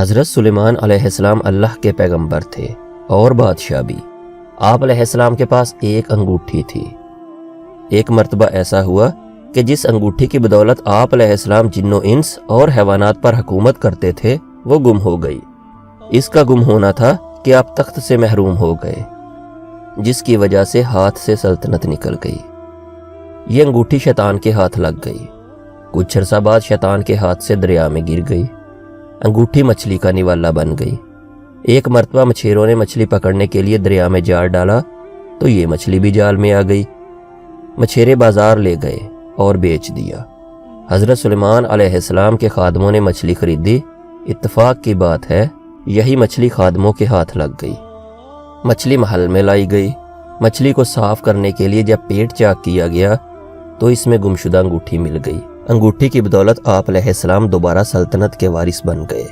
हज़रत सुलेमान अलैहिस्सलाम अल्लाह के पैगंबर थे और बादशाह भी। आप अलैहिस्सलाम के पास एक अंगूठी थी। एक मर्तबा ऐसा हुआ कि जिस अंगूठी की बदौलत आप अलैहिस्सलाम जिन्नो इंस और हैवानात पर हुकूमत करते थे वो गुम हो गई। इसका गुम होना था कि आप तख्त से महरूम हो गए, जिसकी वजह से हाथ से सल्तनत निकल गई। ये अंगूठी शैतान के हाथ लग गई। कुछ अरसा बाद शैतान के हाथ से दरिया में गिर गई। अंगूठी मछली का निवाला बन गई। एक मर्तबा मछेरों ने मछली पकड़ने के लिए दरिया में जाल डाला तो ये मछली भी जाल में आ गई। मछेरे बाजार ले गए और बेच दिया। हज़रत सुलेमान अलैहिस्सलाम के खादमों ने मछली खरीदी। इत्तफाक की बात है, यही मछली खादमों के हाथ लग गई। मछली महल में लाई गई। मछली को साफ करने के लिए जब पेट चाक किया गया तो इसमें गुमशुदा अंगूठी मिल गई। अंगूठी की बदौलत आप अलैहिस्सलाम दोबारा सल्तनत के वारिस बन गए।